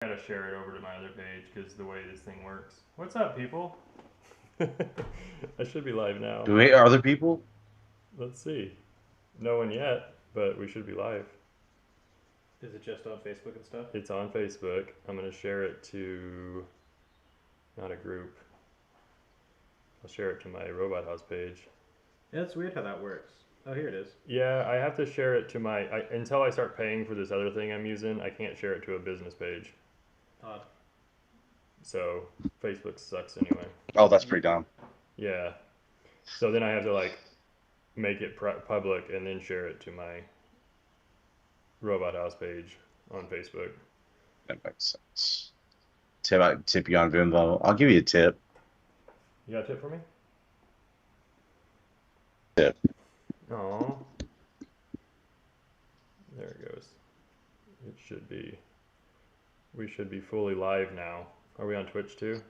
Gotta share it over to my other page because the way this thing works. What's up, people? I should be live now. Do we other people? Let's see. No one yet, but we should be live. Is it just on Facebook and stuff? It's on Facebook. I'm gonna share it to not a group. I'll share it to my Robot House page. Yeah, it's weird how that works. Oh, here it is. Yeah, I have to share it to my until I start paying for this other thing I'm using. I can't share it to a business page. Odd. So Facebook sucks anyway. Oh, that's pretty dumb. Yeah. So then I have to like make it public and then share it to my Robot House page on Facebook. That makes sense. Tip you on Venmo. I'll give you a tip. You got a tip for me? Tip. Oh. There it goes. It should be. We should be fully live now. Are we on Twitch too?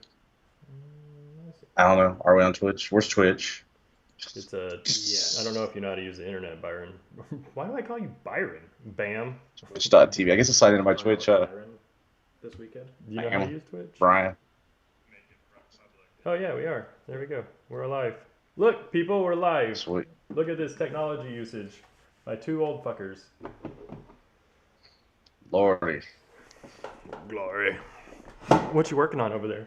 I don't know. Are we on Twitch? Where's Twitch? It's a. Yeah. I don't know if you know how to use the internet, Byron. Why do I call you Byron? Bam. Twitch.tv. I guess I signed into my Twitch. Byron this weekend. Do you know how to use Twitch? Brian. Oh yeah, we are. There we go. We're alive. Look, people, we're live. Sweet. Look at this technology usage by two old fuckers. Lordy. Glory. What you working on over there?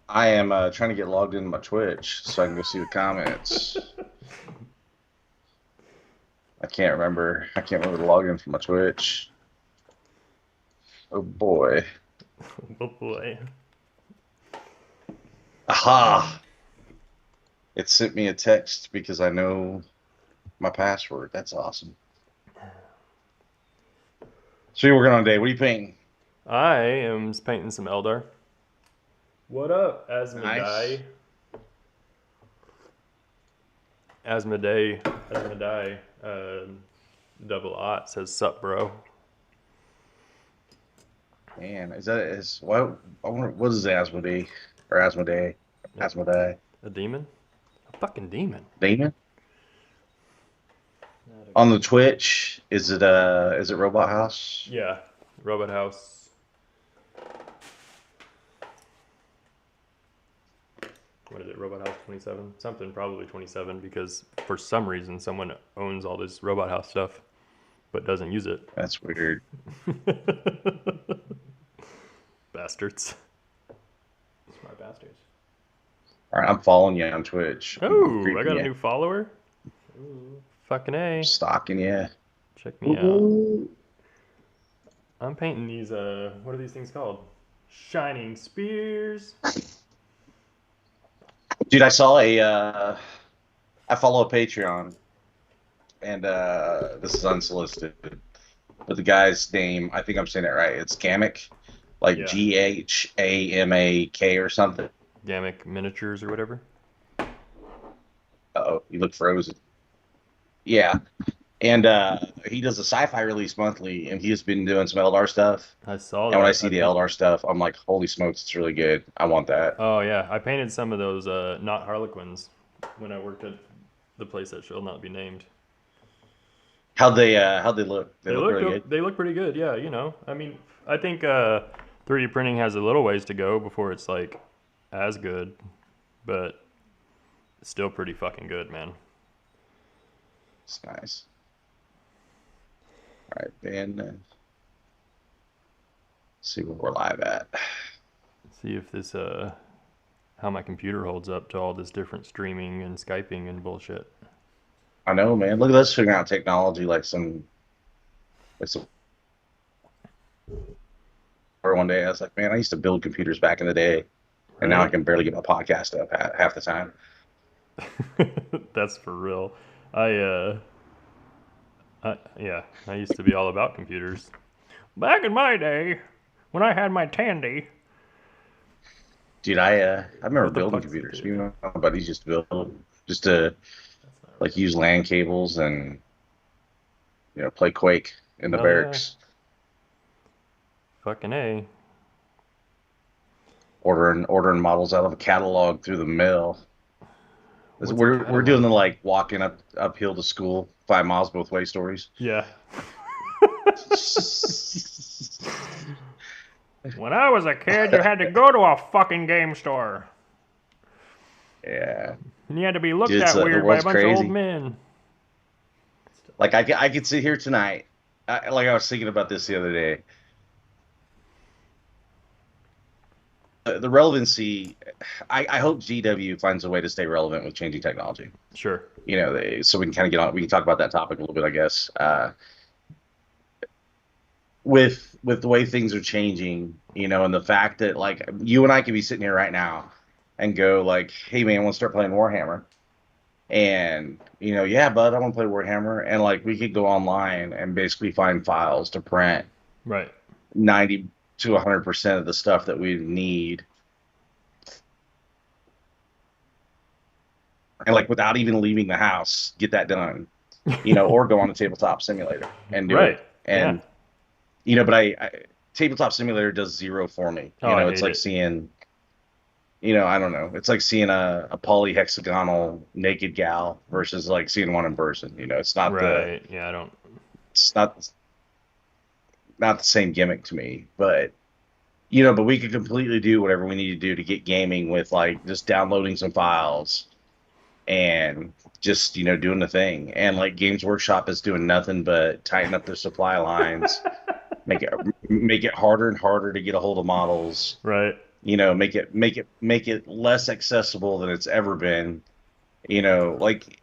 I am trying to get logged into my Twitch so I can go see the comments. I can't remember the login for my Twitch. Oh boy. Oh boy. Aha! It sent me a text because I know my password. That's awesome. So you're working on today. What are you painting? I am painting some Eldar. What up, Asmodai? Nice. Asmodai, double aught says sup, bro. Man, what is Asmodee or Asmodee? Asmodee. A demon? A fucking demon. Demon? On the Twitch, is it Robot House? Yeah, Robot House. What is it, Robot House 27? Something, probably 27, because for some reason someone owns all this Robot House stuff, but doesn't use it. That's weird. Bastards. Smart bastards. All right, I'm following you on Twitch. Oh, I got a new follower. Ooh. Fucking A. Stalking you. Check me out. I'm painting these, what are these things called? Shining Spears. Dude, I follow a Patreon, and this is unsolicited, but the guy's name, I think I'm saying it right. It's Gamak, like Yeah. Ghamak or something. Gamak Miniatures or whatever. Oh, you look frozen. Yeah, and he does a sci-fi release monthly, and he has been doing some Eldar stuff. I saw that. And when I see the Eldar stuff, I'm like, holy smokes, it's really good. I want that. Oh yeah, I painted some of those not Harlequins when I worked at the place that shall not be named. How'd they look? They look really good. They look pretty good. Yeah, you know. I mean, I think 3D printing has a little ways to go before it's like as good, but it's still pretty fucking good, man. It's nice. All right, Ben. See where we're live at. See if this how my computer holds up to all this different streaming and Skyping and bullshit. I know, man. Look at us figuring out technology like some. Or one day I was like, man, I used to build computers back in the day, and now I can barely get my podcast up half the time. That's for real. I used to be all about computers. Back in my day, when I had my Tandy. Dude, I remember What the building fuck's computers. it? You know, my buddies used to build just to That's not like use LAN cables and play Quake in the Hell yeah. barracks. Fucking A. Ordering models out of a catalog through the mail. What's a We're catalog? doing the like walking uphill to school 5 miles both way stories. Yeah. When I was a kid, you had to go to a fucking game store. Yeah, And you had to be looked dude, at the weird by a world's bunch of old crazy. men. Like I could sit here tonight. Like I was thinking about this the other day. The relevancy. I hope GW finds a way to stay relevant with changing technology. Sure. So we can kind of get on. We can talk about that topic a little bit, I guess. With the way things are changing, and the fact that like you and I could be sitting here right now and go like, "Hey man, I want to start playing Warhammer," and yeah, bud, I want to play Warhammer, and like we could go online and basically find files to print Right. 90 to 100% of the stuff that we need, and like without even leaving the house, get that done, or go on a tabletop simulator and do Right. it, Yeah. and but I tabletop simulator does zero for me. Oh, I It's hate like it. seeing, I don't know. It's like seeing a polyhexagonal naked gal versus like seeing one in person. Right. Yeah, I don't. It's not the same gimmick to me. But but we could completely do whatever we need to do to get gaming with like just downloading some files and just doing the thing. And like Games Workshop is doing nothing but tighten up their supply lines, make it harder and harder to get a hold of models. Right. Make it less accessible than it's ever been. Like,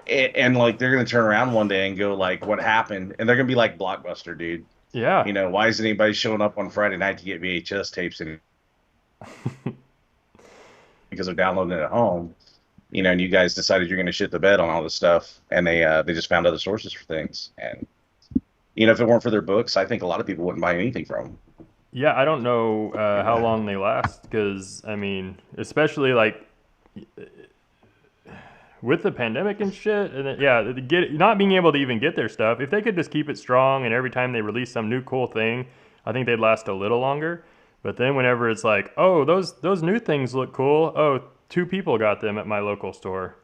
and like they're gonna turn around one day and go like, "What happened?" And they're gonna be like Blockbuster, dude. Yeah. Why isn't anybody showing up on Friday night to get VHS tapes in? Because they're downloading it at home. And you guys decided you're gonna shit the bed on all this stuff, and they just found other sources for things. And if it weren't for their books, I think a lot of people wouldn't buy anything from them. Yeah, I don't know how long they last because, I mean, especially like with the pandemic and shit, and not being able to even get their stuff. If they could just keep it strong and every time they release some new cool thing, I think they'd last a little longer. But then whenever it's like, oh, those new things look cool. Oh, two people got them at my local store.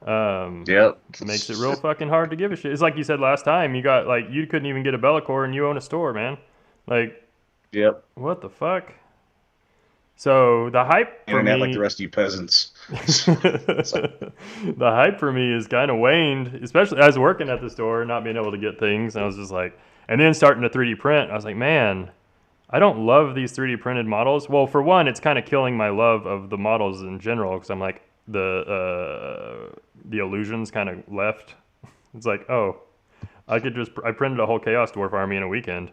Yep. Makes it real fucking hard to give a shit. It's like you said last time. You got like you couldn't even get a Bellacore and you own a store, man. Like, Yep. what the fuck? So the hype for Internet me, like the rest of you peasants. the hype for me is kind of waned, especially I was working at the store, not being able to get things. And I was just like, and then starting to 3D print. I was like, man, I don't love these 3D printed models. Well, for one, it's kind of killing my love of the models in general because I'm like the illusions kind of left. It's like, oh, I printed a whole Chaos Dwarf army in a weekend.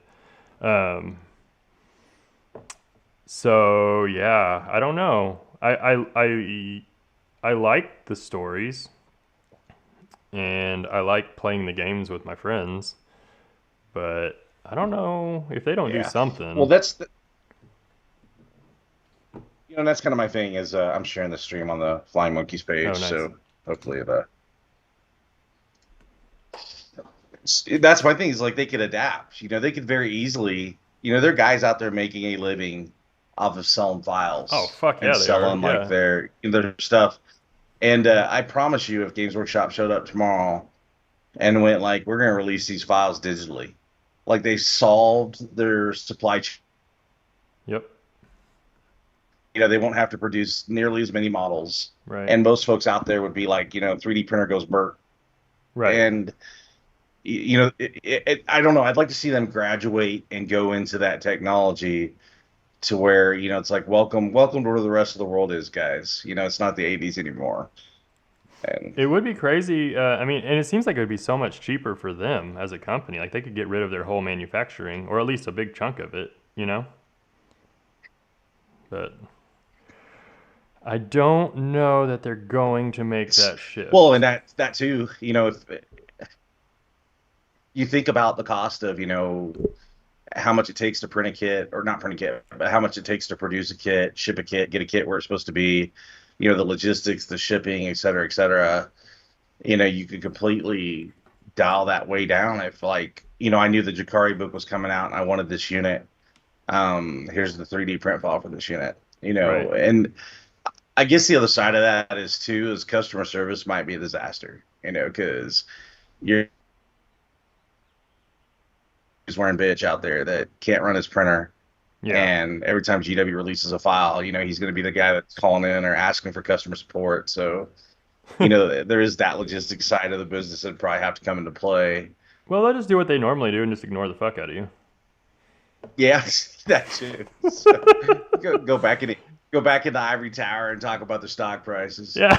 So yeah, I don't know. I like the stories, and I like playing the games with my friends, but I don't know if they don't do Yeah. something. Well, that's kind of my thing is I'm sharing the stream on the Flying Monkeys page, Oh, nice. so hopefully that's my thing is like they could adapt. They could very easily. There are guys out there making a living off of selling files. Oh, fuck yeah, and they are, selling yeah. like their stuff. And I promise you, if Games Workshop showed up tomorrow and went like, we're going to release these files digitally, like they solved their supply chain. Yep. They won't have to produce nearly as many models. Right. And most folks out there would be like, 3D printer goes burp. Right. And, I don't know. I'd like to see them graduate and go into that technology to where, it's like, welcome to where the rest of the world is, guys. It's not the 80s anymore. And It would be crazy. I mean, and it seems like it would be so much cheaper for them as a company. Like they could get rid of their whole manufacturing, or at least a big chunk of it, But I don't know that they're going to make that shift. well, and that too, if you think about the cost of, how much it takes to print a kit, or not print a kit, but how much it takes to produce a kit, ship a kit, get a kit where it's supposed to be, the logistics, the shipping, et cetera, et cetera. You could completely dial that way down if like, I knew the Jakari book was coming out and I wanted this unit. Here's the 3D print file for this unit, Right. and I guess the other side of that is customer service might be a disaster, because you're wearing bitch out there that can't run his printer Yeah. And every time GW releases a file, he's going to be the guy that's calling in or asking for customer support. So, there is that logistics side of the business that probably have to come into play. Well, they'll just do what they normally do and just ignore the fuck out of you. Yeah, that too. So, go back in the ivory tower and talk about the stock prices. Yeah.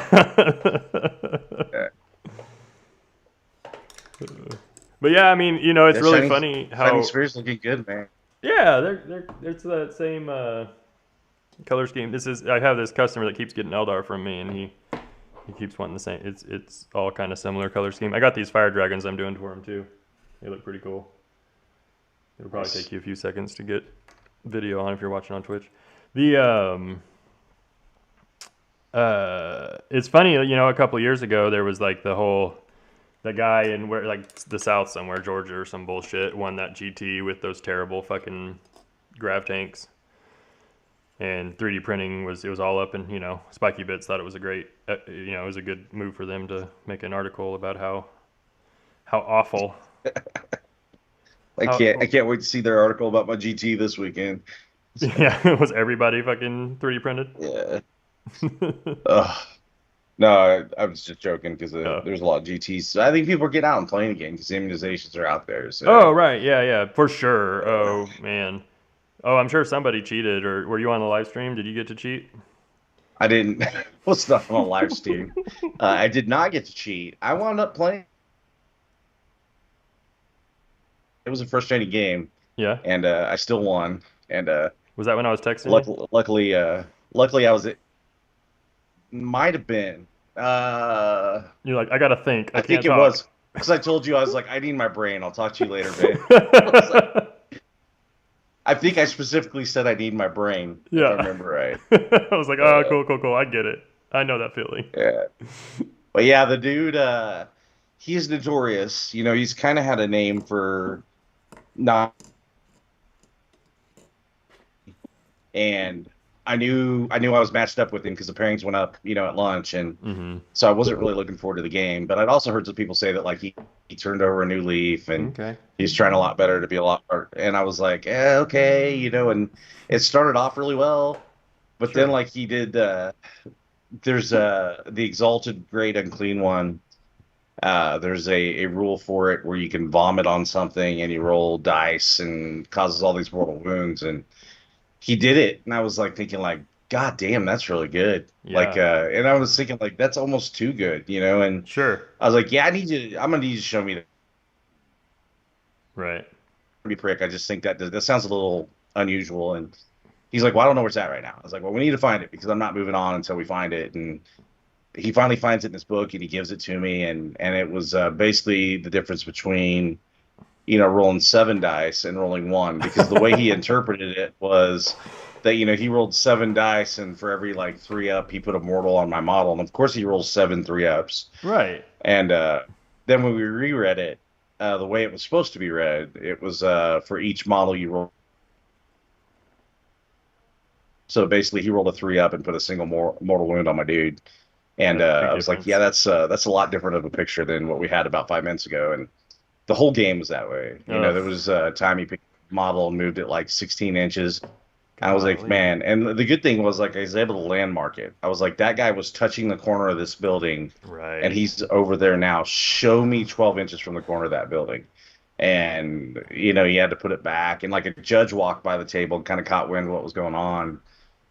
But yeah, I mean, it's really funny how Shiny Spear's looking good, man. yeah, it's that same color scheme. I have this customer that keeps getting Eldar from me, and he keeps wanting the same. It's all kind of similar color scheme. I got these fire dragons I'm doing for him too. They look pretty cool. It'll probably take you a few seconds to get video on if you're watching on Twitch. It's funny, a couple of years ago there was like the guy in where like the South somewhere, Georgia or some bullshit, won that GT with those terrible fucking grav tanks. And 3D printing it was all up, and Spiky Bits thought it was a great, it was a good move for them to make an article about how awful. I can't wait to see their article about my GT this weekend. Yeah, was everybody fucking 3D printed? Yeah. Ugh. No, I was just joking because there's a lot of GTs. So I think people are getting out and playing again because the immunizations are out there. So. Oh, right. Yeah, for sure. Oh, man. Oh, I'm sure somebody cheated. Or were you on the live stream? Did you get to cheat? I didn't. What's not on a live stream? I did not get to cheat. I wound up playing. It was a frustrating game. Yeah. And I still won. And was that when I was texting you? Luckily, I was. Might have been. You're like, I gotta think. I think it was because I told you I was like, I need my brain. I'll talk to you later, babe. I think I specifically said I need my brain. Yeah, if I remember right. I was like, oh, cool. I get it. I know that feeling. Yeah, but yeah, the dude, he's notorious. He's kind of had a name for not, and I knew I was matched up with him because the pairings went up, at lunch, and so I wasn't really looking forward to the game. But I'd also heard some people say that like he turned over a new leaf and he's trying a lot better to be a lot better. And I was like, okay, and it started off really well, but then like he did. There's the Exalted Great Unclean one. There's a rule for it where you can vomit on something and you roll dice and causes all these mortal wounds and. He did it, and I was like thinking, like, God damn, that's really good. Yeah. Like, and I was thinking, like, that's almost too good, And sure, I was like, yeah, I'm gonna need you to show me that. Right. Be prick. I just think that sounds a little unusual. And he's like, well, I don't know where it's at right now. I was like, well, we need to find it because I'm not moving on until we find it. And he finally finds it in his book, and he gives it to me, and it was basically the difference between. Rolling 7 dice and rolling 1 because the way he interpreted it was that, he rolled 7 dice and for every like 3 up, he put a mortal on my model. And of course he rolls 7 3-ups. Right. And then when we reread it, the way it was supposed to be read, it was for each model you roll. So basically he rolled a 3-up and put a single mortal wound on my dude. And I was like, yeah, that's a lot different of a picture than what we had about 5 minutes ago. And the whole game was that way. There was a time he picked a model and moved it like 16 inches. I was like, man. And the good thing was, like, I was able to landmark it. I was like, that guy was touching the corner of this building. Right. And he's over there now. Show me 12 inches from the corner of that building. And, he had to put it back. And, like, a judge walked by the table and kind of caught wind of what was going on.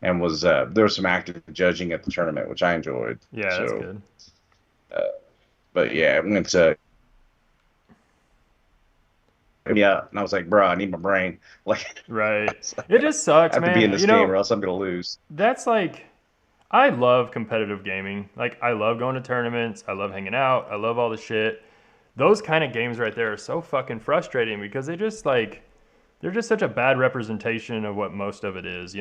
And was there was some active judging at the tournament, which I enjoyed. Yeah, that's good. But, yeah, I went to... Yeah, and I was like, bro, I need my brain. Like, right. It just sucks, man. I have to be in this game or else I'm going to lose. That's like, I love competitive gaming. Like, I love going to tournaments. I love hanging out. I love all the shit. Those kind of games right there are so fucking frustrating because they're just such a bad representation of what most of it is,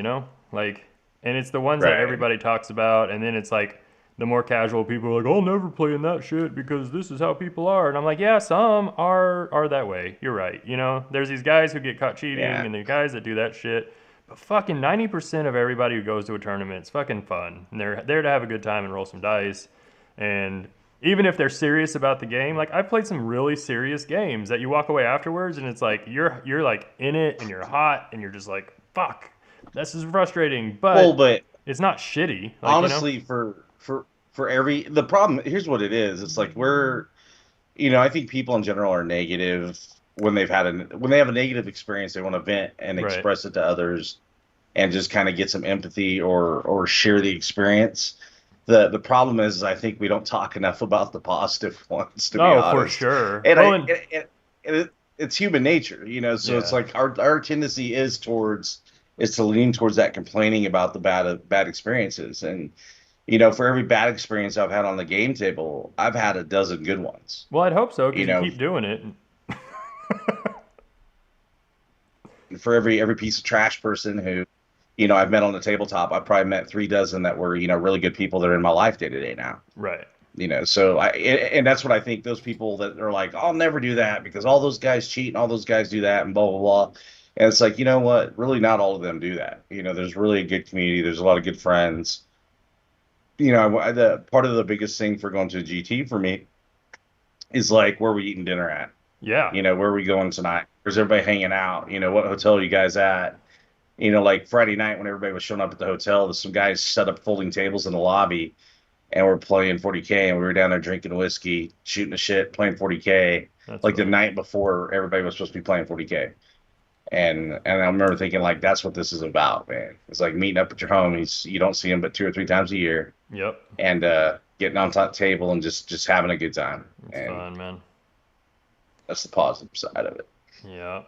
Like, and it's the ones that everybody talks about, and then it's like, the more casual people are like, I'll never play in that shit because this is how people are. And I'm like, yeah, some are that way. You're right. There's these guys who get caught cheating and the guys that do that shit. But fucking 90% of everybody who goes to a tournament, it's fucking fun. And they're there to have a good time and roll some dice. And even if they're serious about the game, like I've played some really serious games that you walk away afterwards and it's like you're like in it and you're hot and you're just like fuck, this is frustrating, but Well, but it's not shitty. Like, honestly, for every the problem, here's what it is. It's like I think people in general are negative when when they have a negative experience, they want to vent and right. express it to others and just kind of get some empathy or share the experience. The problem is I think we don't talk enough about the positive ones, to be Oh, for honest. sure. And Well, I and it's human nature, so it's yeah, like our tendency is to lean towards that complaining about the bad experiences. And for every bad experience I've had on the game table, I've had a dozen good ones. well, I'd hope so You because you know, keep doing it. for every piece of trash person who I've met on the tabletop, I've probably met 3 dozen that were really good people that are in my life day to day now. Right. So and that's what I think, those people that are like, I'll never do that because all those guys cheat and all those guys do that and blah blah blah. And it's like, you know what? Really, not all of them do that. There's really a good community. There's a lot of good friends. The part of the biggest thing for going to a GT for me is like, where we eating dinner at? Yeah. Where are we going tonight? Where's everybody hanging out? What hotel are you guys at? Like Friday night when everybody was showing up at the hotel, there's some guys set up folding tables in the lobby and we're playing 40K and we were down there drinking whiskey, shooting the shit, playing 40K, That's like the right. night before everybody was supposed to be playing 40K. And I remember thinking, like, that's what this is about, man. It's like meeting up with your homies. You don't see them but 2 or 3 times a year, Yep. and getting on top table and just having a good time. It's And fun, man. that's the positive side of it. Yeah.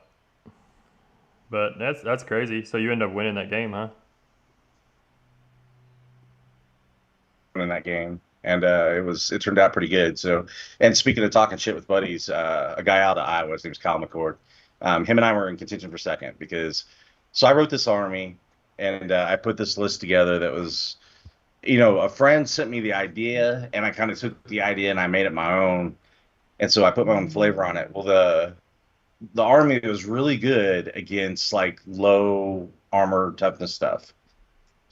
But that's crazy. So you end up winning that game, huh? In that game, and it turned out pretty good. So, and speaking of talking shit with buddies, a guy out of Iowa, his name's Kyle McCord. Him and I were in contention for second because, so I wrote this army, and I put this list together that was, a friend sent me the idea, and I kind of took the idea and I made it my own, and so I put my own flavor on it. Well, the army was really good against like low armor toughness stuff.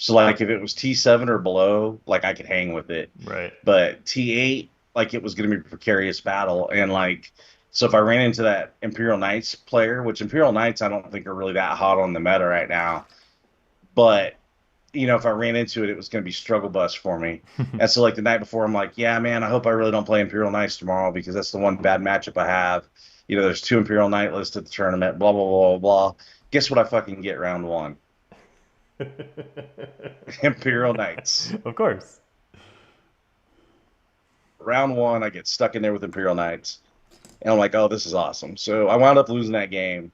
So like if it was T7 or below, like I could hang with it. Right. But T8, like it was going to be a precarious battle. And like, so if I ran into that Imperial Knights player, which Imperial Knights I don't think are really that hot on the meta right now, but if I ran into it, it was going to be struggle bus for me. And so like the night before, I'm like, yeah, man, I hope I really don't play Imperial Knights tomorrow because that's the one bad matchup I have. There's 2 Imperial Knight lists at the tournament, blah, blah, blah, blah. Guess what I fucking get round 1? Imperial Knights. Of course. Round 1, I get stuck in there with Imperial Knights. And I'm like, oh, this is awesome. So I wound up losing that game.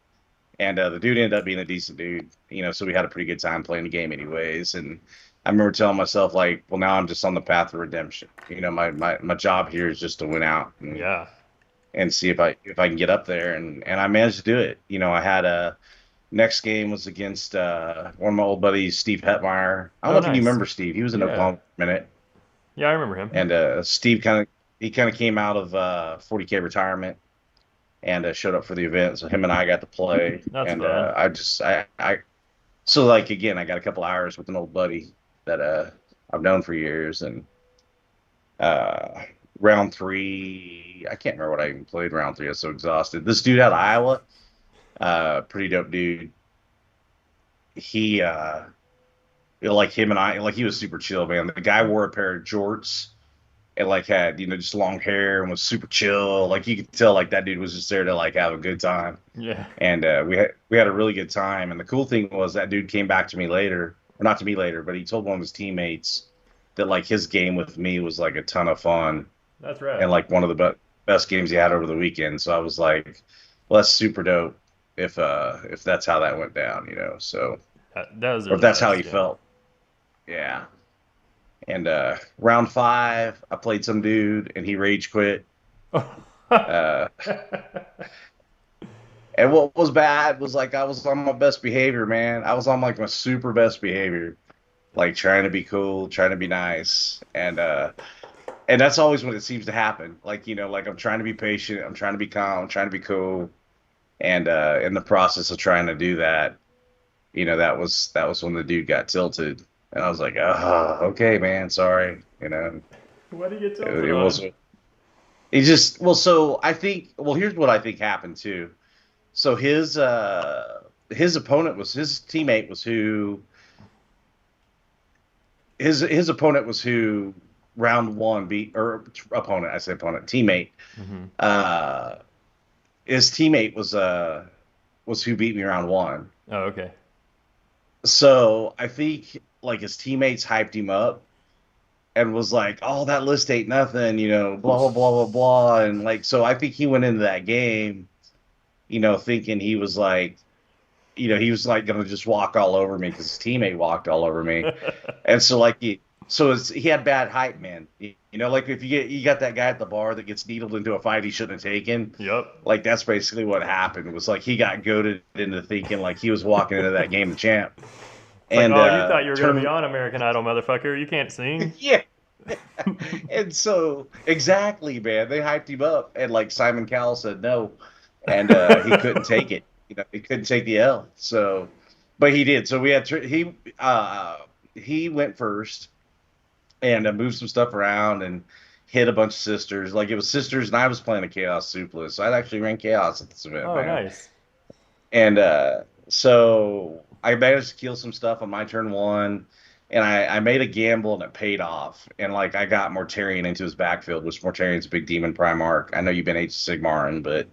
And the dude ended up being a decent dude. So we had a pretty good time playing the game anyways. And I remember telling myself, like, well, now I'm just on the path of redemption. My job here is just to win out Yeah. and see if I can get up there. And I managed to do it. I had a next game was against one of my old buddies, Steve Hetmeyer. I don't Oh, know if you nice. remember Steve. He was in Yeah. Oklahoma for a minute. Yeah, I remember him. And Steve kind of came out of 40K retirement and showed up for the event. So him and I got to play. That's And fun. so like again, I got a couple hours with an old buddy that I've known for years. And round 3, I can't remember what I even played round 3. I was so exhausted. This dude out of Iowa, pretty dope dude. He like him and I, like he was super chill, man. The guy wore a pair of jorts and like had just long hair and was super chill. Like you could tell like that dude was just there to like have a good time. Yeah. And we had a really good time. And the cool thing was that dude came back to me later, or not to me later, but he told one of his teammates that like his game with me was like a ton of fun That's right. and like one of the best games he had over the weekend. So I was like, well, that's super dope if that's how that went down, So That was or really if that's how nice, he yeah. felt. Yeah. And round 5, I played some dude and he rage quit. Uh, and what was bad was like I was on my best behavior, man. I was on like my super best behavior, like trying to be cool, trying to be nice, and that's always when it seems to happen. Like like I'm trying to be patient, I'm trying to be calm, I'm trying to be cool, and in the process of trying to do that, that was when the dude got tilted, and I was like, oh, okay, man, sorry, What do you get it, tilted it on? was. He so I think, here's what I think happened too. So his opponent was his teammate was who his opponent was who round one beat or opponent I say opponent teammate. Mm-hmm. His teammate was who beat me round one. Oh, okay. So I think like his teammates hyped him up and was like, "Oh, that list ain't nothing," blah blah blah blah blah, and like so I think he went into that game, thinking he was like, he was like gonna just walk all over me because his teammate walked all over me, and so like he had bad hype, man. Like if you got that guy at the bar that gets needled into a fight he shouldn't have taken. Yep. Like that's basically what happened. Was like he got goaded into thinking like he was walking into that game the champ. It's And like, oh, you thought you were gonna be on American Idol, motherfucker? You can't sing. yeah. And so exactly, man, they hyped him up, and like Simon Cowell said no, and he couldn't take it. He couldn't take the L. So, but he did. So we had he went first and moved some stuff around and hit a bunch of sisters. Like it was sisters, and I was playing a Chaos Suplex. So I actually ran Chaos at this event. Oh, man. nice. And so I managed to kill some stuff on my turn one, and I made a gamble and it paid off. And like I got Mortarion into his backfield, which Mortarion's a big demon Primarch. I know you've been Age of Sigmarin, but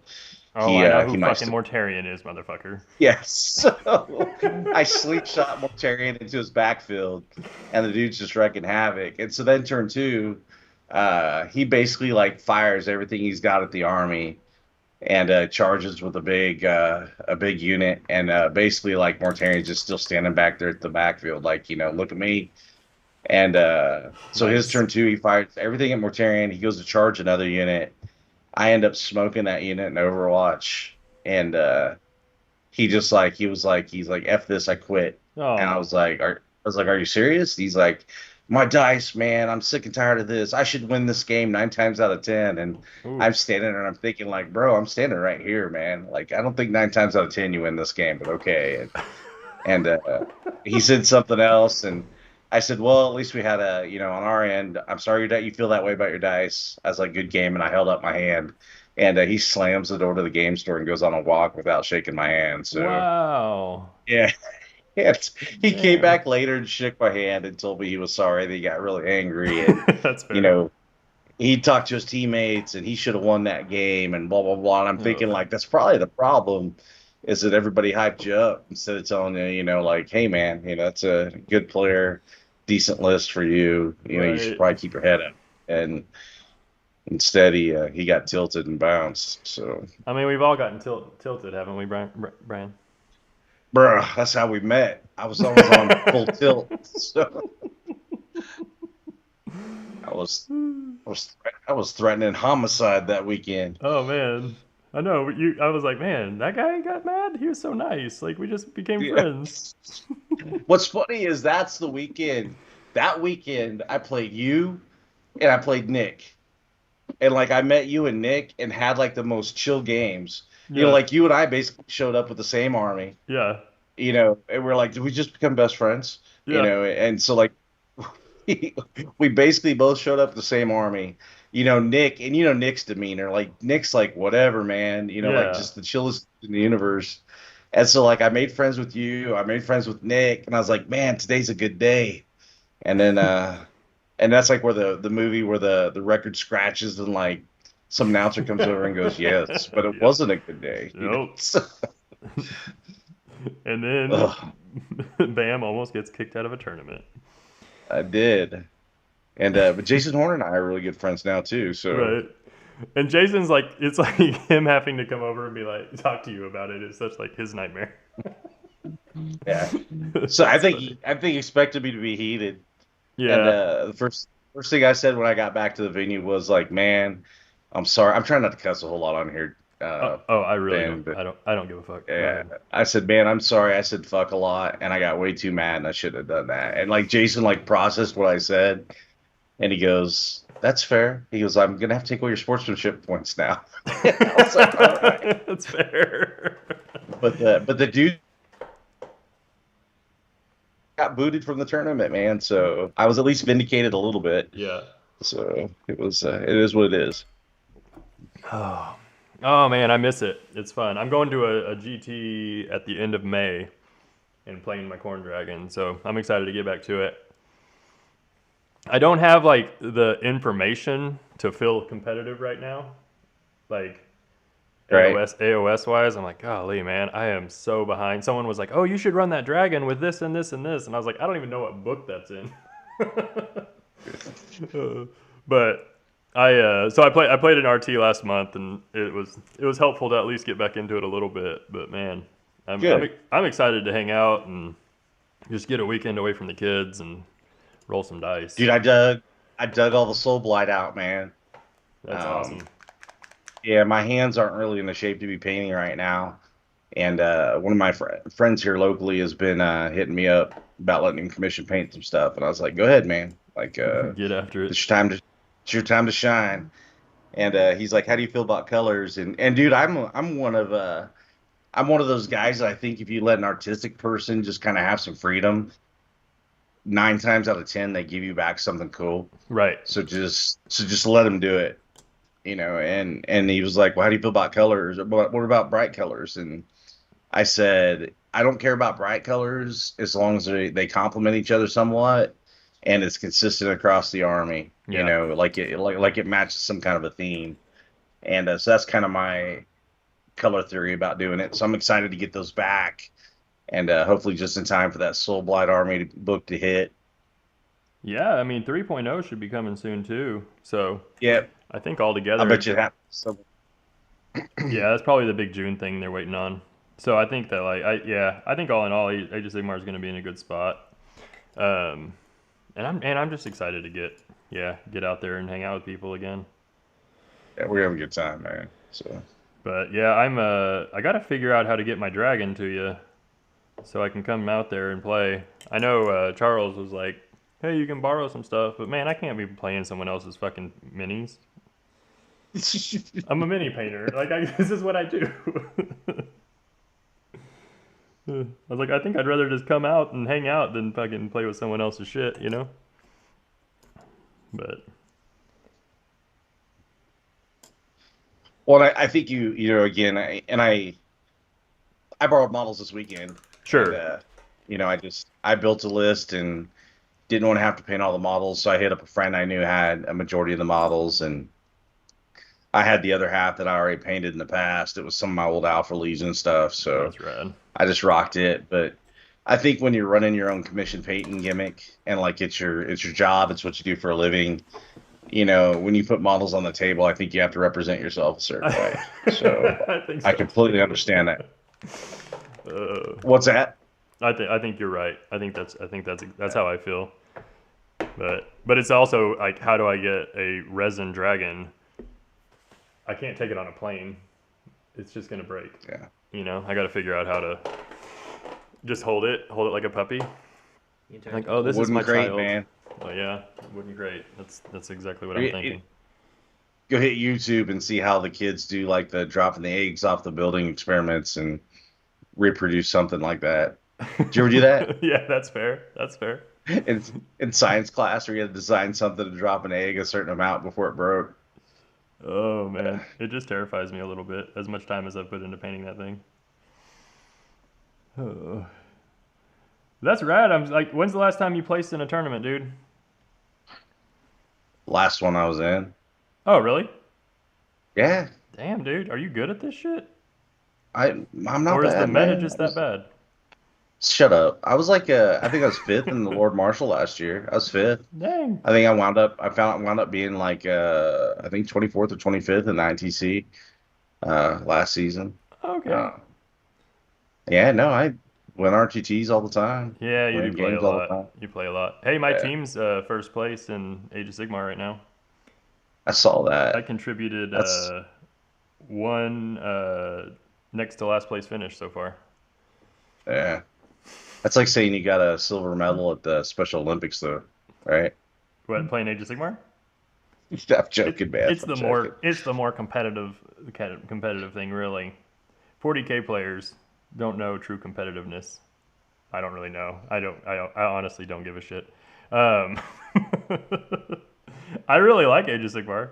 Oh, he, I know who he might fucking Mortarion is, motherfucker. yes. So I sleep shot Mortarion into his backfield, and the dude's just wrecking havoc. And so then turn two, he basically like fires everything he's got at the army, and charges with a big unit, and basically like Mortarion's just still standing back there at the backfield, like look at me. And so his turn two, he fires everything at Mortarion. He goes to charge another unit. I end up smoking that unit in Overwatch, and he's like, "F this, I quit." Oh, And I was like, "Are you serious?" He's like, "My dice, man, I'm sick and tired of this. I should win this game 9 times out of 10." And ooh. I'm standing there and I'm thinking like, "Bro, I'm standing right here, man. Like, I don't think 9 times out of 10 you win this game, but okay." And he said something else, and I said, "Well, at least we had on our end. I'm sorry that you feel that way about your dice." I was like, "Good game," and I held up my hand, and he slams the door to the game store and goes on a walk without shaking my hand. So Wow. yeah, and he came Yeah. back later and shook my hand and told me he was sorry that he got really angry, and That's fair. he talked to his teammates and he should have won that game and blah blah blah. And I'm thinking Oh. like that's probably the problem. Is that everybody hyped you up instead of telling you, like, hey man, that's a good player, decent list for you. You should Right. probably keep your head up. And instead, he got tilted and bounced. So, I mean, we've all gotten tilted, haven't we, Brian? bruh, that's how we met. I was always on full tilt. So I was threatening homicide that weekend. Oh man, I know. I was like, man, that guy got mad. He was so nice. Like we just became Yeah. friends. What's funny is that's the weekend. That weekend, I played you and I played Nick. And like I met you and Nick and had like the most chill games. Yeah. Like you and I basically showed up with the same army. Yeah. And we're like, did we just become best friends? Yeah. And so like we basically both showed up with the same army. Nick, and Nick's demeanor, like Nick's like whatever, man. Yeah. Like just the chillest in the universe. And so like I made friends with you, I made friends with Nick, and I was like, man, today's a good day. And then and that's like where the movie where the record scratches and like some announcer comes over and goes, yes, but it Yeah. wasn't a good day. Nope. So, And then ugh, Bam almost gets kicked out of a tournament. I did. And but Jason Horner and I are really good friends now too. So Right. And Jason's like, it's like him having to come over and be like, talk to you about it is such like his nightmare. yeah. So I That's think funny. he expected me to be heated. Yeah. And the first thing I said when I got back to the venue was like, man, I'm sorry. I'm trying not to cuss a whole lot on here. I really Ben, don't. but I don't give a fuck. Go yeah, ahead. I said, man, I'm sorry. I said fuck a lot, and I got way too mad, and I shouldn't have done that. And like Jason, like processed what I said, and he goes, "That's fair." He goes, "I'm gonna have to take all your sportsmanship points now." I was like, all right. That's fair. But the dude got booted from the tournament, man. So I was at least vindicated a little bit. Yeah. So it is what it is. Oh, Oh man, I miss it. It's fun. I'm going to a GT at the end of May and playing my Corn Dragon, so I'm excited to get back to it. I don't have like the information to feel competitive right now, like Right. AOS wise. I'm like, golly, man, I am so behind. Someone was like, "Oh, you should run that dragon with this and this and this," and I was like, I don't even know what book that's in. But I played an RT last month, and it was helpful to at least get back into it a little bit. But man, Good. I'm excited to hang out and just get a weekend away from the kids and roll some dice. Dude, I dug all the soul blight out, man. That's Um, awesome. yeah, my hands aren't really in the shape to be painting right now. And one of my friends here locally has been hitting me up about letting him commission paint some stuff, and I was like, "Go ahead, man. Like, Get after it. it's your time to it's your time to shine." And he's like, "How do you feel about colors?" And dude, I'm one of those guys that I think if you let an artistic person just kind of have some freedom, 9 times out of 10 they give you back something cool. Right. So just let them do it, And he was like, "Well, how do you feel about colors? What about bright colors?" And I said, "I don't care about bright colors as long as they complement each other somewhat, and it's consistent across the army. Yeah. Like it matches some kind of a theme." And so that's kind of my color theory about doing it. So I'm excited to get those back, and hopefully just in time for that Soul Blight Army book to hit. Yeah, I mean 3.0 should be coming soon too. So Yeah, I think I altogether, bet you that. So yeah, that's probably the big June thing they're waiting on. So I think that I think all in all, Age of Sigmar is going to be in a good spot. Um, and I'm just excited to get out there and hang out with people again. yeah, we're having a good time, man. So But yeah, I got to figure out how to get my dragon to you so I can come out there and play. I know Charles was like, "Hey, you can borrow some stuff," but man, I can't be playing someone else's fucking minis. I'm a mini painter. This is what I do. I was like, I think I'd rather just come out and hang out than fucking play with someone else's shit, you know? But well, I think again, I borrowed models this weekend, and sure. I built a list and didn't want to have to paint all the models, so I hit up a friend I knew had a majority of the models, and I had the other half that I already painted in the past. It was some of my old Alpha Legion stuff, so That's rad. I just rocked it. But I think when you're running your own commission painting gimmick and like it's your job, it's what you do for a living. When you put models on the table, I think you have to represent yourself a certain way. So I think I so completely too. understand that. Uh, What's that? I think you're right. I think that's how I feel. But it's also like, how do I get a resin dragon? I can't take it on a plane. It's just gonna break. Yeah. I got to figure out how to just hold it like a puppy. You can Like, take oh, it. this is Wooden my crate, child. man. Oh yeah, wouldn't great. That's exactly what I'm It- it- thinking. Go hit YouTube and see how the kids do like the dropping the eggs off the building experiments and reproduce something like that. Did you ever do that? Yeah, that's fair. That's fair. in, in science class where you had to design something to drop an egg a certain amount before it broke. Oh man, it just terrifies me a little bit. As much time as I've put into painting that thing. Oh. That's rad. I'm like, when's the last time you placed in a tournament, dude? Last one I was in. Oh, really? Yeah, Damn, dude. Are you good at this shit? I'm not Or is the bad, meta man. just that bad? Shut up. I was like I think I was fifth in the Lord Marshal last year. I was fifth. Dang. I think I wound up being like I think 24th or 25th in the ITC last season. Okay. Uh, yeah, no, I win RTTs all the time, Yeah, you do win play a games all the lot. time. You play a lot. Hey, my Yeah, team's first place in Age of Sigmar right now. I saw I that. contributed That's one next to last place finish so far. yeah. That's like saying you got a silver medal at the Special Olympics, though, right? What, playing Age of Sigmar? I'm It, joking, man. it's I'm the joking. more it's the more competitive kind of competitive thing, really. 40K players don't know true competitiveness. I don't really know. I honestly don't give a shit. Um, I really like Age of Sigmar.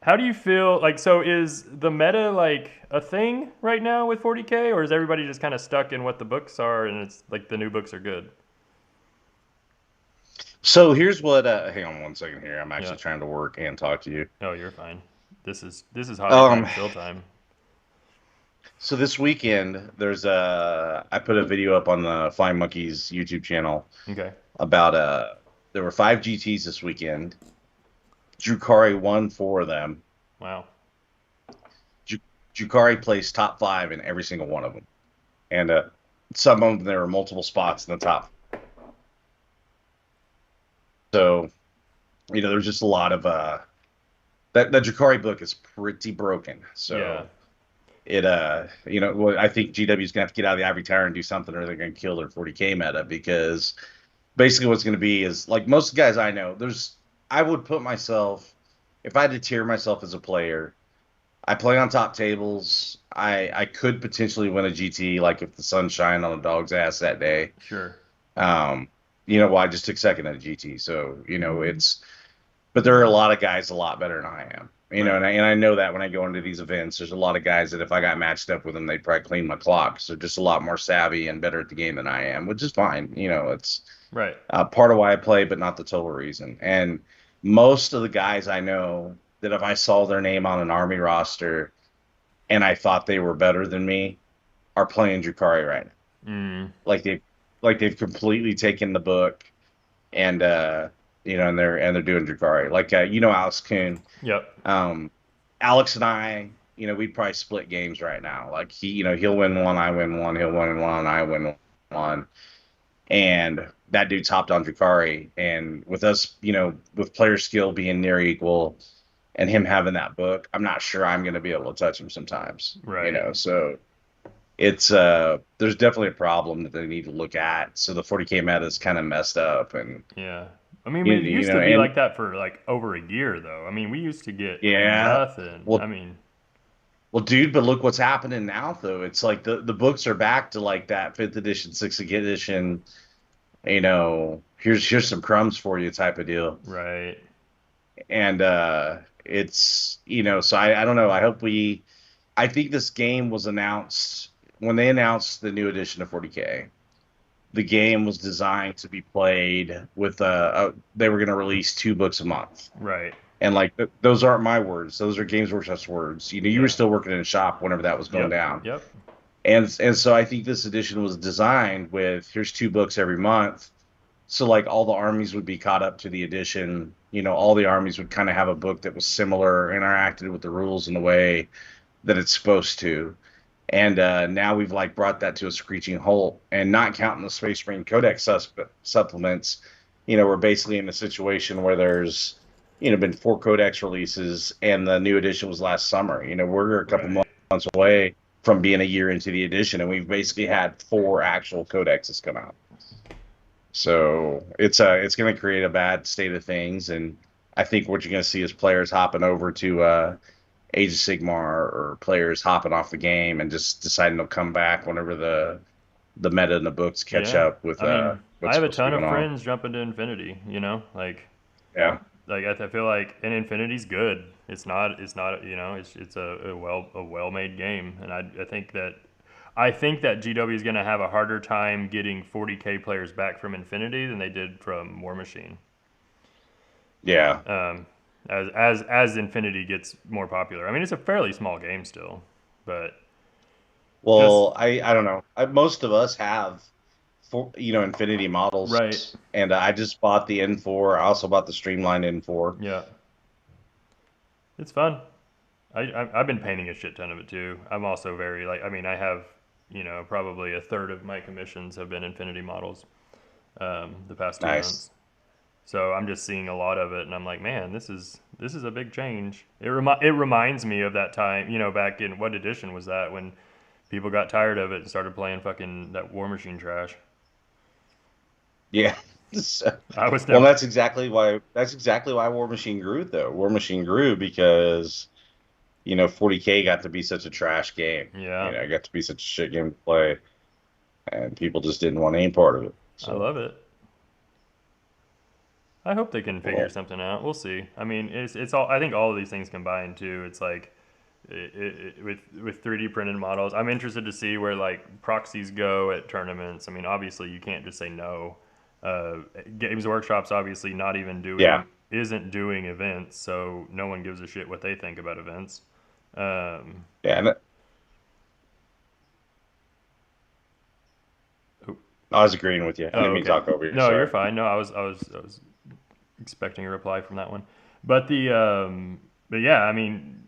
How do you feel like? So is the meta like a thing right now with 40K, or is everybody just kind of stuck in what the books are, and it's like the new books are good? So here's what. Hang on one second here. I'm Yeah. actually trying to work and talk to you. No, you're fine. This is hobby Um, time, chill time. so this weekend, there's I put a video up on the Flying Monkeys YouTube channel Okay. about there were 5 GTs this weekend. Drukari won 4 of them. Wow. Ju- Drukari placed top 5 in every single one of them, and some of them there were multiple spots in the top. So there's just a lot of that Drukari book is pretty broken. So. Yeah. Well, I think GW is gonna have to get out of the ivory tower and do something, or they're gonna kill their 40K meta, because basically what's gonna be is, like, most guys I know, I would put myself, if I had to tier myself as a player, I play on top tables. I could potentially win a GT, like if the sun shined on a dog's ass that day. Sure. Well, I just took second at a GT, so but there are a lot of guys a lot better than I am. Right. And I know that when I go into these events, there's a lot of guys that if I got matched up with them, they'd probably clean my clock. So they're just a lot more savvy and better at the game than I am, which is fine. It's Right. part of why I play, but not the total reason. And most of the guys I know that if I saw their name on an army roster and I thought they were better than me are playing Drukari right now. Mm. They've completely taken the book and and they're doing Drukari. Like Alex Kuhn. Yep. Alex and I, we'd probably split games right now. Like he'll win one, I win one, he'll win one, I win one. And that dude's hopped on Drukari. And with us, with player skill being near equal and him having that book, I'm not sure I'm going to be able to touch him sometimes. Right. So it's there's definitely a problem that they need to look at. So the 40K meta is kind of messed up. And Yeah. I mean, it used to be like that for like over a year, though. I mean, we used to get nothing. Well, I mean, well, dude, but look what's happening now, though. It's like the books are back to like that 5th edition, 6th edition. Here's some crumbs for you type of deal. right. And it's so I don't know. I think this game was announced when they announced the new edition of 40K. The game was designed to be played with they were going to release 2 books a month. Right. And like those aren't my words; those are Games Workshop's words. You were still working in a shop whenever that was going down. Yep. And so I think this edition was designed with here's 2 books every month, so like all the armies would be caught up to the edition. All the armies would kind of have a book that was similar, interacted with the rules in the way that it's supposed to. And now we've like brought that to a screeching halt, and not counting the Space Marine Codex supplements. We're basically in a situation where there's been 4 Codex releases, and the new edition was last summer. We're a couple months away from being a year into the edition, and we've basically had 4 actual Codexes come out. So it's going to create a bad state of things, and I think what you're going to see is players hopping over to Age of Sigmar, or players hopping off the game and just deciding they'll come back whenever the meta and the books catch up with. I have a ton of on. friends jumping to Infinity. Like. Yeah. Like I feel like, and Infinity's good. It's not. It's a well-made game, and I think that GW is going to have a harder time getting 40K players back from Infinity than they did from War Machine. Yeah. As Infinity gets more popular. I mean, it's a fairly small game still, but. Well, I don't know. Most of us have, Infinity models, right? And I just bought the N4. I also bought the Streamlined N4. Yeah, it's fun. I've been painting a shit ton of it too. I'm also very I have probably a third of my commissions have been Infinity models the past 2 months. So I'm just seeing a lot of it, and I'm like, man, this is a big change. It reminds me of that time, back in what edition was that, when people got tired of it and started playing fucking that War Machine trash. Yeah. Well, that's exactly why War Machine grew, though. War Machine grew because 40K got to be such a trash game. Yeah. It got to be such a shit game to play, and people just didn't want any part of it. So. I love it. I hope they can figure something out. We'll see. I mean, it's all. I think all of these things combined too. It's like with 3D printed models. I'm interested to see where like proxies go at tournaments. I mean, obviously you can't just say no. Games Workshop's obviously not even Yeah. doing isn't doing events, so no one gives a shit what they think about events. Um, Yeah. And oh, I was agreeing with you. I oh, didn't mean to okay. talk over you. No, you're Sorry. fine. No, I was expecting a reply from that one. But but yeah, I mean,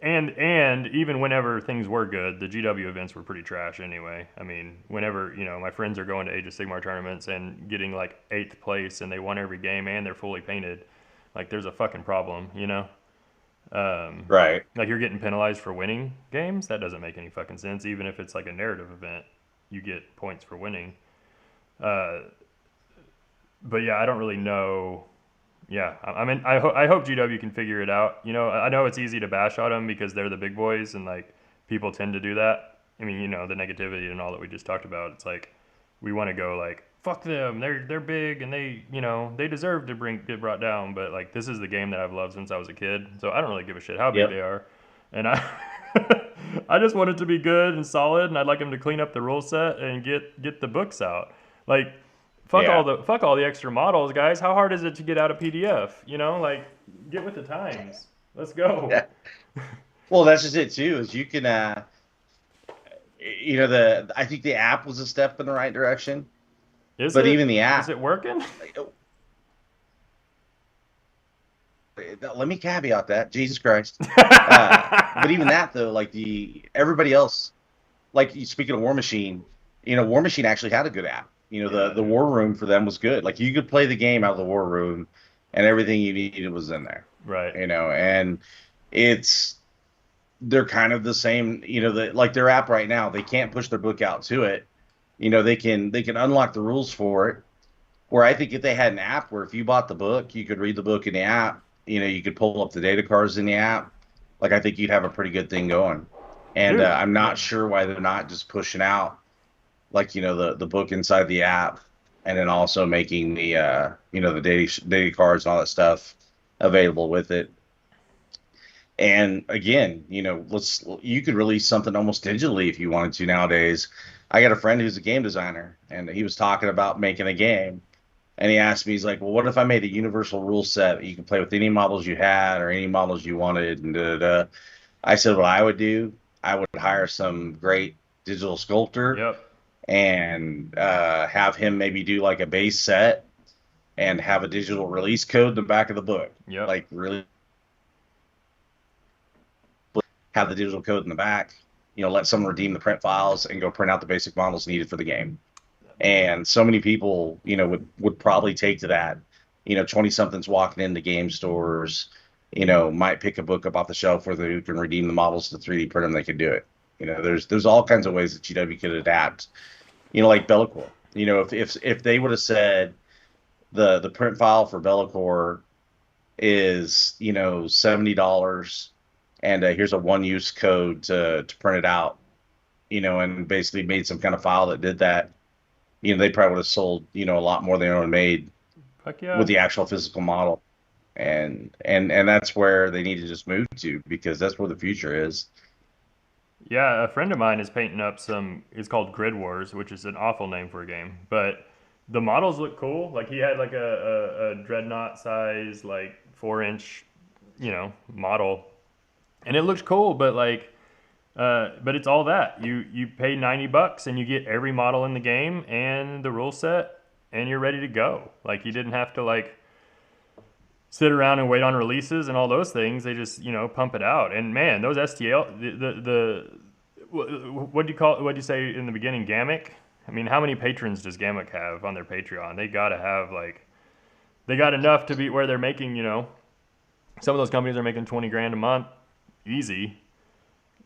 and even whenever things were good, the GW events were pretty trash anyway. I mean, whenever my friends are going to Age of Sigmar tournaments and getting like eighth place and they won every game and they're fully painted, like there's a fucking problem, you know. Right. Like you're getting penalized for winning games. That doesn't make any fucking sense. Even if it's like a narrative event, you get points for winning. Uh, but yeah, I don't really know. Yeah, I mean, I hope GW can figure it out. I know it's easy to bash on them because they're the big boys and like people tend to do that. I mean, the negativity and all that we just talked about. It's like we want to go like fuck them. They're big and they deserve to get brought down. But like this is the game that I've loved since I was a kid, so I don't really give a shit how big Yep. they are. And I I just want it to be good and solid, and I'd like them to clean up the rule set and get the books out. Like Yeah. fuck all the extra models, guys. How hard is it to get out a PDF? Like get with the times. Let's go. Yeah. Well, that's just it too. Is you can, I think the app was a step in the right direction, Is but it? even the Is app. it working? Let me caveat that. Jesus Christ. But even that though, like everybody else, like speaking of War Machine, War Machine actually had a good app. The War Room for them was good. Like you could play the game out of the War Room, and everything you needed was in there. Right. And they're kind of the same. Like their app right now, they can't push their book out to it. They can unlock the rules for it. Where I think if they had an app where if you bought the book, you could read the book in the app. You could pull up the data cards in the app. Like I think you'd have a pretty good thing going. And Dude, I'm yeah. not sure why they're not just pushing out like the book inside the app, and then also making the the data cards and all that stuff available with it. And again, you could release something almost digitally if you wanted to nowadays. I got a friend who's a game designer, and he was talking about making a game. And he asked me, he's like, well, what if I made a universal rule set that you can play with any models you had or any models you wanted? And da, da, da. I said, what I would do, I would hire some great digital sculptor Yep. and have him maybe do like a base set and have a digital release code in the back of the book. Yep. Like really have the digital code in the back, let someone redeem the print files and go print out the basic models needed for the game. And so many people, would probably take to that. 20 somethings walking into game stores, might pick a book up off the shelf where they can redeem the models to 3D print them. They can do it. There's all kinds of ways that GW could adapt. Like Be'lakor. If they would have said the print file for Be'lakor is $70, and here's a one use code to print it out, and basically made some kind of file that did that. They probably would have sold, a lot more than they would have made Fuck yeah. with the actual physical model. And that's where they need to just move to, because that's where the future is. Yeah, a friend of mine is painting up it's called Grid Wars, which is an awful name for a game, but the models look cool. Like he had like a dreadnought size, like 4-inch, model, and it looks cool, but but it's all that. You pay $90 and you get every model in the game and the rule set, and you're ready to go. Like you didn't have to like sit around and wait on releases and all those things. They just pump it out. And man, those STL what do you call, what do you say in the beginning, Gamic? I mean, how many patrons does Gamic have on their Patreon? They gotta have they got enough to be where they're making some of those companies are making 20 grand a month easy,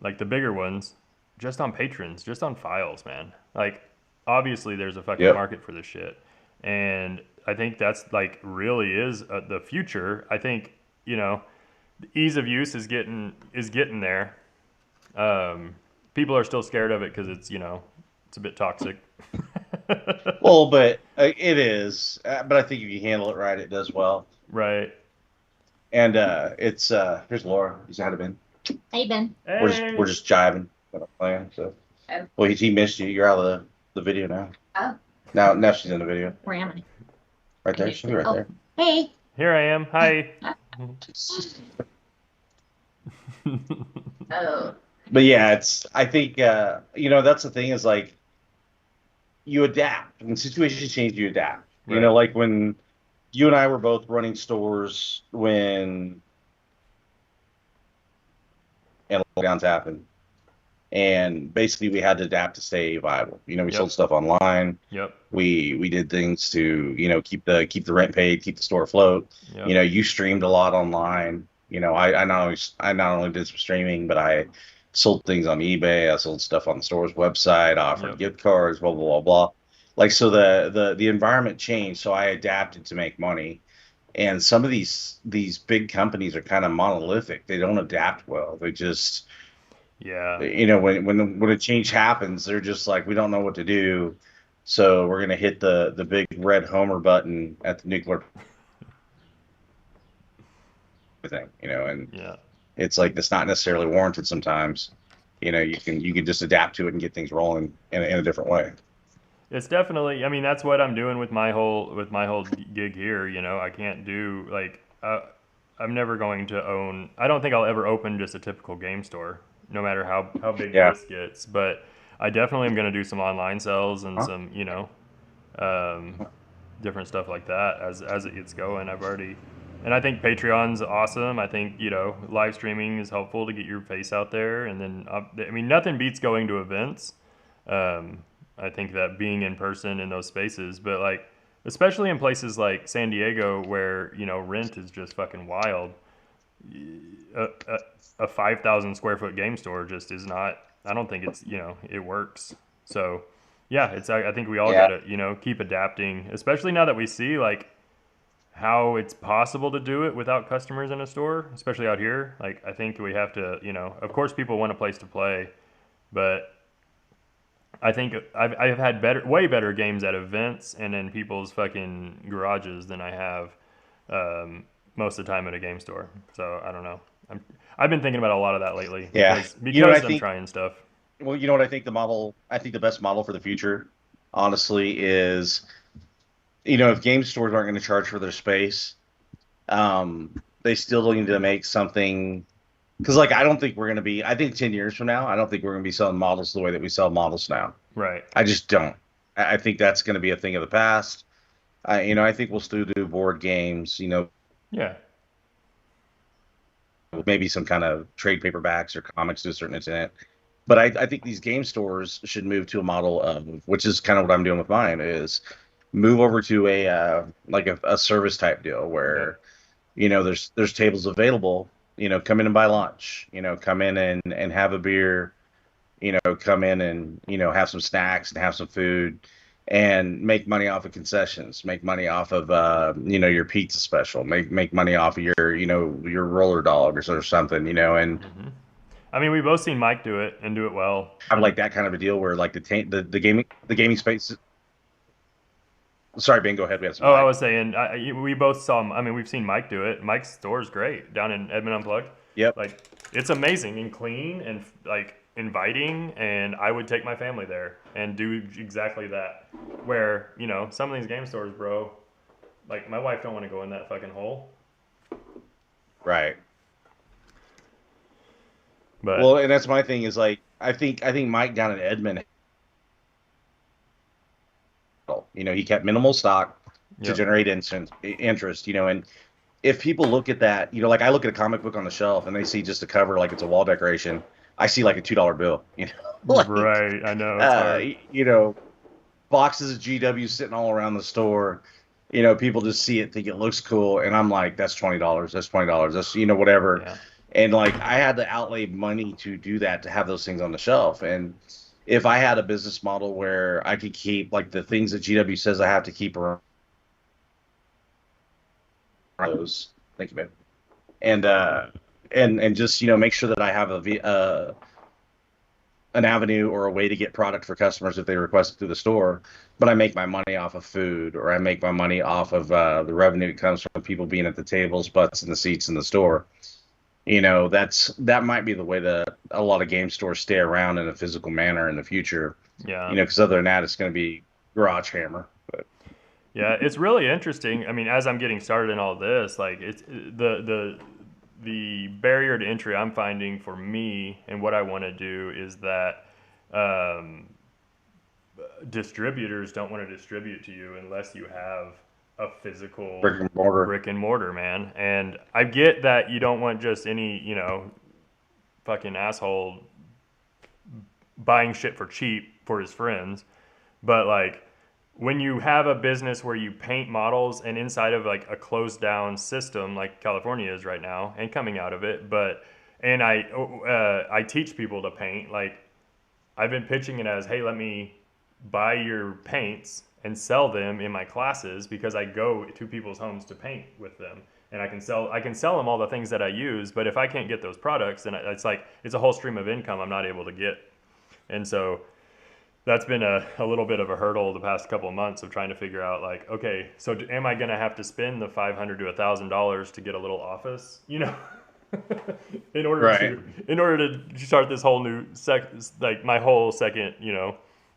like the bigger ones, just on patrons, just on files, man. Like obviously there's a fucking Yep. market for this shit, and I think that's like really is the future. I think the ease of use is getting there. People are still scared of it because it's it's a bit toxic. Well, but it is. But I think if you handle it right, it does well. Right. And it's here's Laura. He's had been. Hey, Ben. We're Hey. just jiving, what I'm playing. So, Oh. well, he missed you. You're out of the video now. Oh, Now she's in the video. where am I? Right there. She'll be right Oh, there. hey. Here I am. Hi. Oh, But yeah, it's. I think that's the thing is like you adapt when situations change. You adapt. You Right. know, like when you and I were both running stores when and lockdowns happened, and basically we had to adapt to stay viable. You know, we Yep. sold stuff online. Yep. We did things to keep the rent paid, keep the store afloat. Yep. You know, you streamed a lot online. You know, I not only did some streaming, but I sold things on eBay. I sold stuff on the store's website. I offered Yep. gift cards. Blah blah blah blah. Like so, the environment changed, so I adapted to make money. And some of these big companies are kind of monolithic. They don't adapt well. They just Yeah. when a change happens, they're just like, we don't know what to do, so we're gonna hit the big red Homer button at the nuclear thing, and Yeah. it's like that's not necessarily warranted sometimes. You can just adapt to it and get things rolling in a different way. It's definitely. I mean, that's what I'm doing with my whole gig here. I can't do like. I'm never going to own. I don't think I'll ever open just a typical game store, no matter how big Yeah. this gets. But I definitely am going to do some online sales and Huh? some um, different stuff like that as it gets going. And I think Patreon's awesome. I think live streaming is helpful to get your face out there, and then I mean nothing beats going to events. Um, I think that being in person in those spaces, but like especially in places like San Diego where rent is just fucking wild. A 5,000 square foot game store just is not. I don't think it works. So yeah, I think we all Yeah. gotta keep adapting, especially now that we see like how it's possible to do it without customers in a store, especially out here. Like I think we have to of course people want a place to play, but I think I've had way better games at events and in people's fucking garages than I have most of the time at a game store. So I don't know. I've been thinking about a lot of that lately Yeah. because I I'm think trying stuff. well, you know what I think the best model for the future, honestly, is if game stores aren't going to charge for their space, they still need to make something. Because, like, I don't think we're going to be, I think 10 years from now, I don't think we're going to be selling models the way that we sell models now. Right. I just don't. I think that's going to be a thing of the past. I think we'll still do board games, Yeah. maybe some kind of trade paperbacks or comics to a certain extent. But I think these game stores should move to a model of, which is kind of what I'm doing with mine, is move over to a service type deal where there's tables available. Come in and buy lunch. Come in and have a beer. Come in and have some snacks and have some food, and make money off of concessions. Make money off of your pizza special. Make money off of your roller dog or something. And hmm I mean, we've both seen Mike do it and do it well. have like that kind of a deal where like the gaming space. Sorry, Ben. Go ahead. We have some. Oh, I lag. was saying we both saw. I mean, we've seen Mike do it. Mike's store is great down in Edmond Unplugged. Yep. Like it's amazing and clean and like inviting, and I would take my family there and do exactly that. Where some of these game stores, bro, like my wife don't want to go in that fucking hole. Right. But Well, and that's my thing is like I think Mike down in Edmond, he kept minimal stock to Yep. generate interest, and if people look at that, like I look at a comic book on the shelf and they see just a cover like it's a wall decoration, I see like a $2 bill, like, right, I know it's uh, hard. you know, boxes of GW sitting all around the store. People just see it, think it looks cool, and I'm like, that's $20, that's $20, that's whatever. Yeah. And like I had to outlay money to do that, to have those things on the shelf. And if I had a business model where I could keep like the things that GW says I have to keep around those, thank you, man. And just make sure that I have an avenue or a way to get product for customers if they request it through the store, but I make my money off of food, or I make my money off of the revenue that comes from people being at the tables, butts in the seats in the store. That might be the way that a lot of game stores stay around in a physical manner in the future. Yeah. Because other than that, it's going to be garage hammer. But Yeah, it's really interesting. I mean, as I'm getting started in all this, like it's the barrier to entry I'm finding for me and what I want to do is that um, distributors don't want to distribute to you unless you have a physical brick and mortar. brick and mortar, man. And I get that you don't want just any, fucking asshole buying shit for cheap for his friends, but like when you have a business where you paint models and inside of like a closed down system like California is right now and coming out of it, and I teach people to paint. Like I've been pitching it as, hey, let me buy your paints and sell them in my classes because I go to people's homes to paint with them. And I can sell them all the things that I use, but if I can't get those products, then it's a whole stream of income I'm not able to get. And so that's been a little bit of a hurdle the past couple of months of trying to figure out like, okay, so am I going to have to spend the $500 to $1,000 to get a little office, in order Right. to start this whole new like my whole second,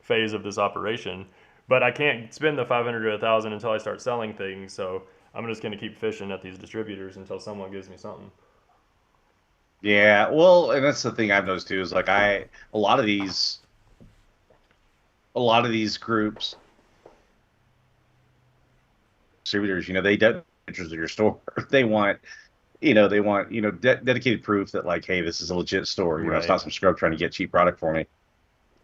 phase of this operation. But I can't spend the 500 to 1,000 until I start selling things. So I'm just going to keep fishing at these distributors until someone gives me something. Yeah, well, and that's the thing I've noticed too is like a lot of these groups, distributors, they don't pictures of your store. They want dedicated proof that like, hey, this is a legit store. It's Right. not some scrub trying to get cheap product for me.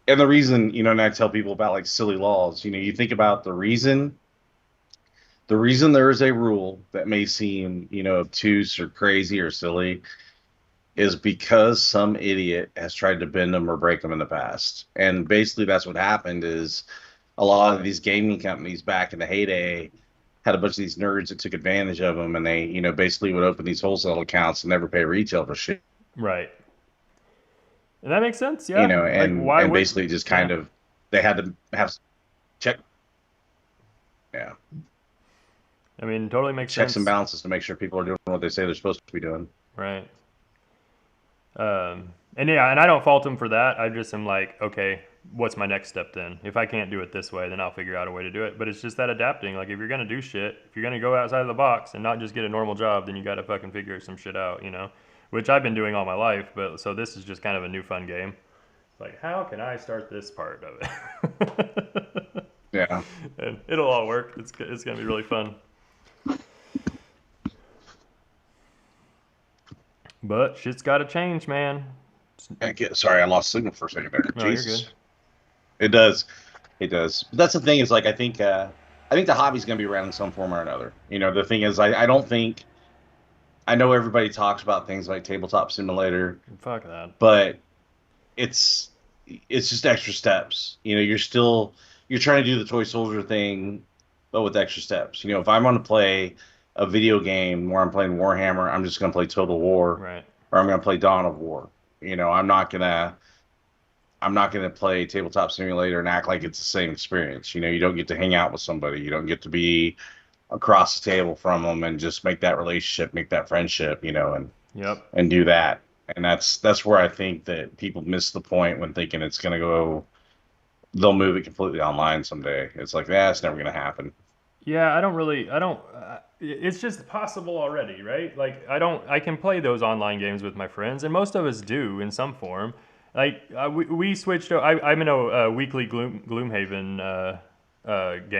And the reason, and I tell people about like silly laws, you think about the reason there is a rule that may seem, obtuse or crazy or silly is because some idiot has tried to bend them or break them in the past. And basically that's what happened is a lot of these gaming companies back in the heyday had a bunch of these nerds that took advantage of them, and they, basically would open these wholesale accounts and never pay retail for shit, Right. And that makes sense. Yeah. Like, and why would basically just kind yeah. of they had to have check, yeah, I mean, totally makes checks and sense. balances to make sure people are doing what they say they're supposed to be doing. Right. And yeah, and I don't fault him for that. I just am like, okay, what's my next step then? If I can't do it this way, then I'll figure out a way to do it. But it's just that adapting. Like if you're gonna do shit, if you're gonna go outside of the box and not just get a normal job, then you gotta fucking figure some shit out, Which I've been doing all my life, but so this is just kind of a new fun game. Like, how can I start this part of it? Yeah. And it'll all work. It's gonna be really fun. But shit's gotta change, man. Sorry, I lost signal for a second there. No, you're Jesus. good. It does. It does. But that's the thing is like I think the hobby's gonna be around in some form or another. The thing is I don't think I know everybody talks about things like tabletop simulator, Fuck that. but it's just extra steps. You're trying to do the toy soldier thing, but with extra steps. If I'm gonna play a video game where I'm playing Warhammer, I'm just gonna play Total War Right. or I'm gonna play Dawn of War. I'm not gonna play tabletop simulator and act like it's the same experience. You don't get to hang out with somebody. You don't get to be across the table from them and just make that relationship, make that friendship, Yep. and do that. And that's where I think that people miss the point when thinking it's gonna go. They'll move it completely online someday. It's like, it's never gonna happen. Yeah, I don't, it's just possible already, right? Like, I can play those online games with my friends, and most of us do in some form. Like, we switched, I'm in a weekly Gloomhaven game.